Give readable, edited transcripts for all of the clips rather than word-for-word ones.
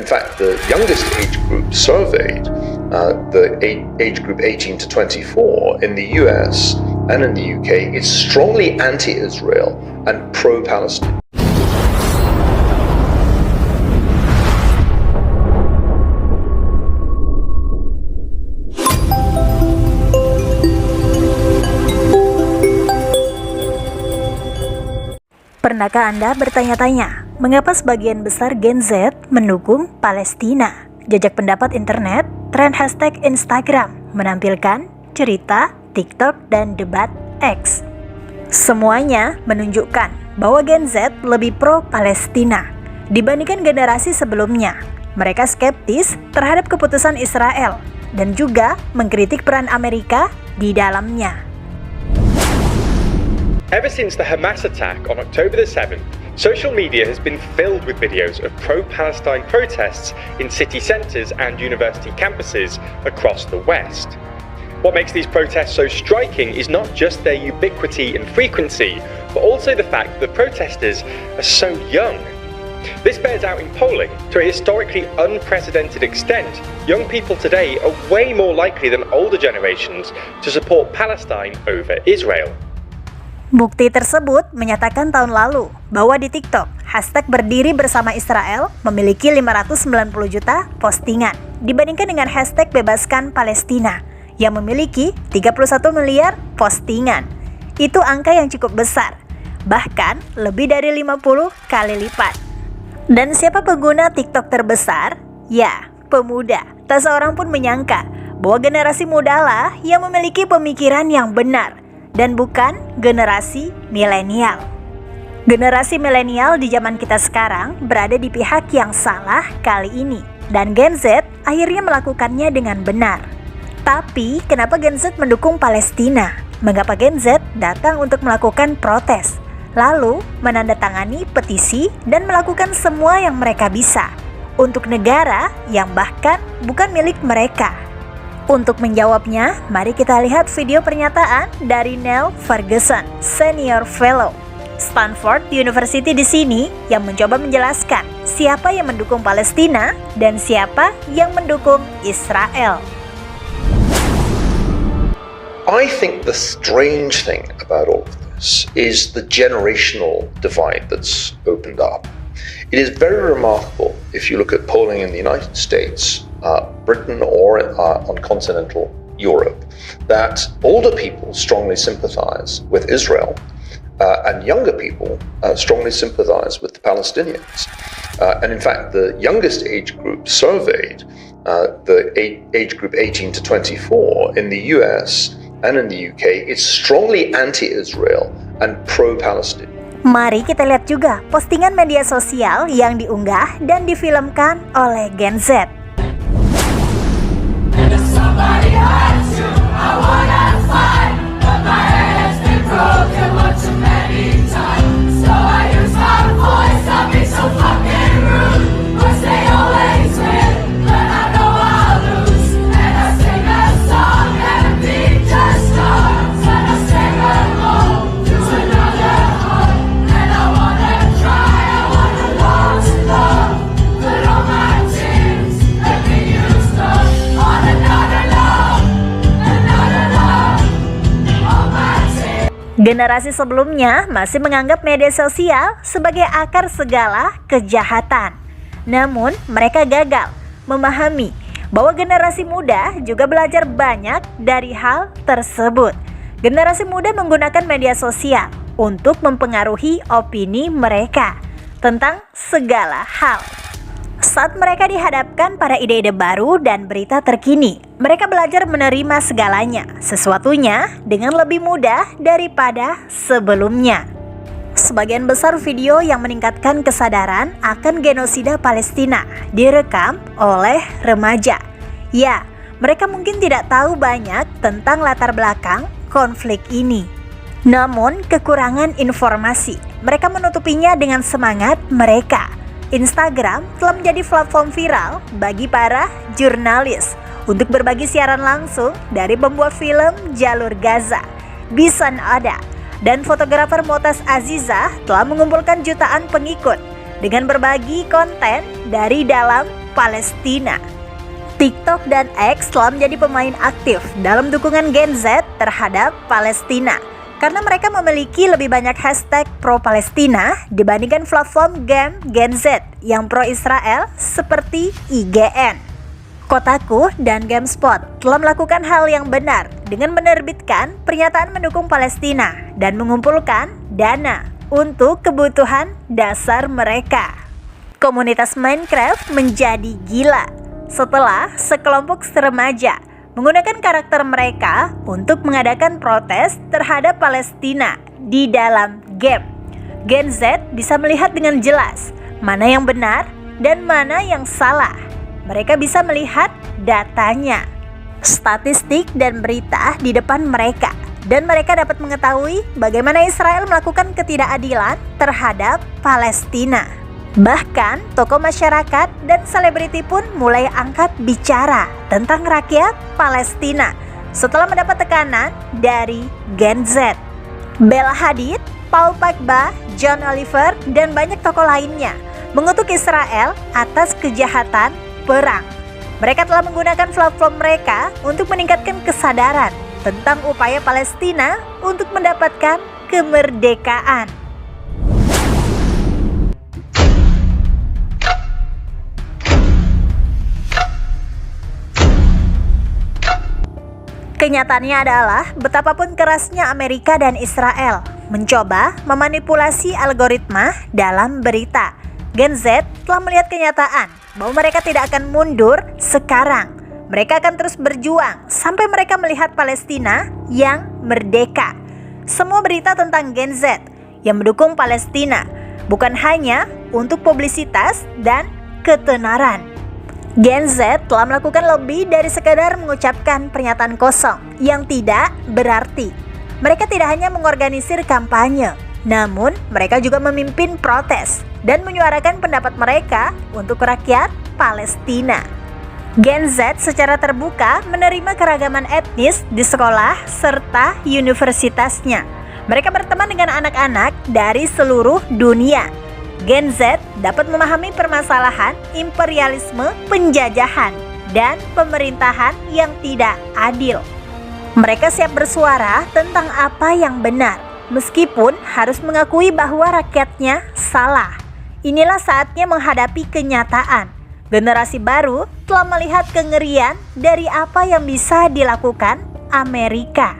in fact, the youngest age group surveyed, the age group 18 to 24 in the US and in the UK, is strongly anti-Israel and pro-Palestine. Pernahkah Anda bertanya-tanya, mengapa sebagian besar Gen Z mendukung Palestina? Jajak pendapat internet, tren hashtag Instagram, menampilkan cerita, TikTok, dan debat X. Semuanya menunjukkan bahwa Gen Z lebih pro-Palestina dibandingkan generasi sebelumnya. Mereka skeptis terhadap keputusan Israel dan juga mengkritik peran Amerika di dalamnya. Ever since the Hamas attack on October the 7th, social media has been filled with videos of pro-Palestine protests in city centres and university campuses across the West. What makes these protests so striking is not just their ubiquity and frequency, but also the fact that the protesters are so young. This bears out in polling. To a historically unprecedented extent, young people today are way more likely than older generations to support Palestine over Israel. Bukti tersebut menyatakan tahun lalu bahwa di TikTok, hashtag berdiri bersama Israel memiliki 590 juta postingan dibandingkan dengan hashtag bebaskan Palestina yang memiliki 31 miliar postingan. Itu angka yang cukup besar, bahkan lebih dari 50 kali lipat. Dan siapa pengguna TikTok terbesar? Ya, pemuda. Tak seorang pun menyangka bahwa generasi muda lah yang memiliki pemikiran yang benar dan bukan generasi milenial. Generasi milenial di zaman kita sekarang berada di pihak yang salah kali ini, dan Gen Z akhirnya melakukannya dengan benar. Tapi kenapa Gen Z mendukung Palestina? Mengapa Gen Z datang untuk melakukan protes, lalu menandatangani petisi dan melakukan semua yang mereka bisa untuk negara yang bahkan bukan milik mereka? Untuk menjawabnya, mari kita lihat video pernyataan dari Neil Ferguson, Senior Fellow Stanford University di sini, yang mencoba menjelaskan siapa yang mendukung Palestina dan siapa yang mendukung Israel. I think the strange thing about all of this is the generational divide that's opened up. It is very remarkable if you look at polling in the United States, Britain, or on continental Europe, that older people strongly sympathize with Israel and younger people strongly sympathize with the Palestinians. And in fact, the youngest age group surveyed, the age group 18 to 24 in the US and in the UK, is strongly anti-Israel and pro-Palestine. Mari kita lihat juga postingan media sosial yang diunggah dan difilmkan oleh Gen Z. Generasi sebelumnya masih menganggap media sosial sebagai akar segala kejahatan. Namun, mereka gagal memahami bahwa generasi muda juga belajar banyak dari hal tersebut. Generasi muda menggunakan media sosial untuk mempengaruhi opini mereka tentang segala hal. Saat mereka dihadapkan pada ide-ide baru dan berita terkini, mereka belajar menerima segalanya, sesuatunya dengan lebih mudah daripada sebelumnya. Sebagian besar video yang meningkatkan kesadaran akan genosida Palestina direkam oleh remaja. Ya, mereka mungkin tidak tahu banyak tentang latar belakang konflik ini. Namun, kekurangan informasi, mereka menutupinya dengan semangat mereka. Instagram telah menjadi platform viral bagi para jurnalis untuk berbagi siaran langsung dari pembuat film Jalur Gaza, Bisan Ada, dan fotografer Motaz Aziza telah mengumpulkan jutaan pengikut dengan berbagi konten dari dalam pro-Palestina. TikTok dan X telah menjadi pemain aktif dalam dukungan Gen Z terhadap Palestina karena mereka memiliki lebih banyak hashtag pro-Palestina dibandingkan platform game Gen Z yang pro-Israel seperti IGN. Kotaku dan GameSpot telah melakukan hal yang benar dengan menerbitkan pernyataan mendukung Palestina dan mengumpulkan dana untuk kebutuhan dasar mereka. Komunitas Minecraft menjadi gila setelah sekelompok remaja menggunakan karakter mereka untuk mengadakan protes terhadap Palestina di dalam game. Gen Z bisa melihat dengan jelas mana yang benar dan mana yang salah. Mereka bisa melihat datanya, statistik dan berita di depan mereka, dan mereka dapat mengetahui bagaimana Israel melakukan ketidakadilan terhadap Palestina. Bahkan tokoh masyarakat dan selebriti pun mulai angkat bicara tentang rakyat Palestina setelah mendapat tekanan dari Gen Z. Bella Hadid, Paul Pogba, John Oliver, dan banyak tokoh lainnya mengutuk Israel atas kejahatan perang. Mereka telah menggunakan platform mereka untuk meningkatkan kesadaran tentang upaya Palestina untuk mendapatkan kemerdekaan. Kenyataannya adalah betapapun kerasnya Amerika dan Israel mencoba memanipulasi algoritma dalam berita. Gen Z telah melihat kenyataan bahwa mereka tidak akan mundur sekarang. Mereka akan terus berjuang sampai mereka melihat Palestina yang merdeka. Semua berita tentang Gen Z yang mendukung Palestina bukan hanya untuk publisitas dan ketenaran. Gen Z telah melakukan lebih dari sekadar mengucapkan pernyataan kosong yang tidak berarti. Mereka tidak hanya mengorganisir kampanye, namun mereka juga memimpin protes dan menyuarakan pendapat mereka untuk rakyat Palestina. Gen Z secara terbuka menerima keragaman etnis di sekolah serta universitasnya. Mereka berteman dengan anak-anak dari seluruh dunia. Gen Z dapat memahami permasalahan imperialisme, penjajahan, dan pemerintahan yang tidak adil. Mereka siap bersuara tentang apa yang benar, meskipun harus mengakui bahwa rakyatnya salah. Inilah saatnya menghadapi kenyataan. Generasi baru telah melihat kengerian dari apa yang bisa dilakukan Amerika.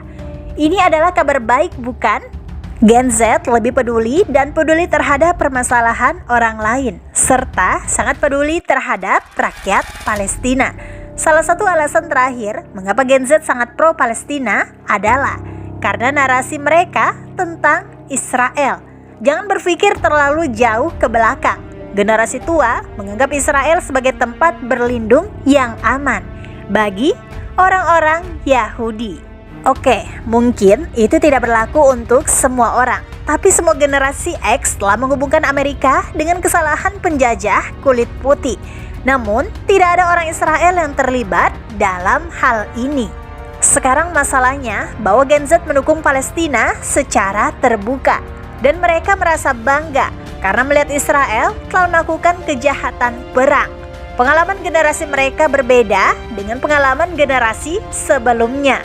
Ini adalah kabar baik, bukan? Gen Z lebih peduli dan peduli terhadap permasalahan orang lain, serta sangat peduli terhadap rakyat Palestina. Salah satu alasan terakhir mengapa Gen Z sangat pro-Palestina adalah karena narasi mereka tentang Israel. Jangan berpikir terlalu jauh ke belakang. Generasi tua menganggap Israel sebagai tempat berlindung yang aman bagi orang-orang Yahudi. Oke, mungkin itu tidak berlaku untuk semua orang, tapi semua generasi X telah menghubungkan Amerika dengan kesalahan penjajah kulit putih. Namun, tidak ada orang Israel yang terlibat dalam hal ini. Sekarang masalahnya bahwa Gen Z mendukung Palestina secara terbuka, dan mereka merasa bangga karena melihat Israel telah melakukan kejahatan perang. Pengalaman generasi mereka berbeda dengan pengalaman generasi sebelumnya.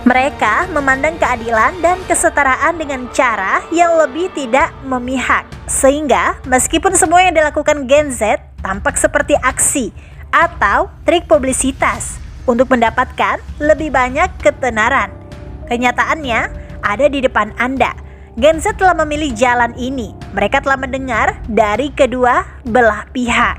Mereka memandang keadilan dan kesetaraan dengan cara yang lebih tidak memihak. Sehingga meskipun semua yang dilakukan Gen Z tampak seperti aksi atau trik publisitas untuk mendapatkan lebih banyak ketenaran, kenyataannya ada di depan Anda. Gen Z telah memilih jalan ini. Mereka telah mendengar dari kedua belah pihak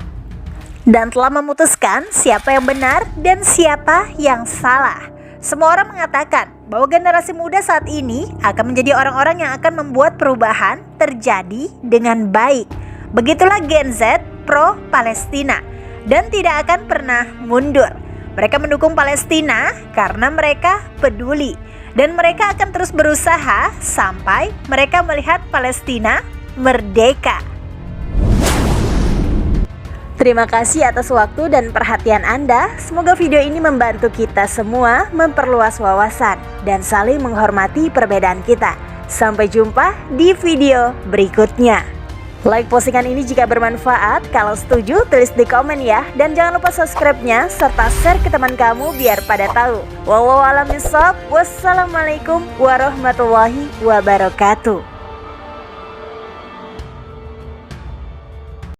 dan telah memutuskan siapa yang benar dan siapa yang salah. Semua orang mengatakan bahwa generasi muda saat ini akan menjadi orang-orang yang akan membuat perubahan terjadi dengan baik. Begitulah Gen Z pro-Palestina dan tidak akan pernah mundur. Mereka mendukung Palestina karena mereka peduli, dan mereka akan terus berusaha sampai mereka melihat Palestina merdeka. Terima kasih atas waktu dan perhatian Anda. Semoga video ini membantu kita semua memperluas wawasan dan saling menghormati perbedaan kita. Sampai jumpa di video berikutnya. Like postingan ini jika bermanfaat, kalau setuju tulis di komen ya. Dan jangan lupa subscribe-nya serta share ke teman kamu biar pada tahu. Wallahu a'lam bishawab. Wassalamualaikum warahmatullahi wabarakatuh.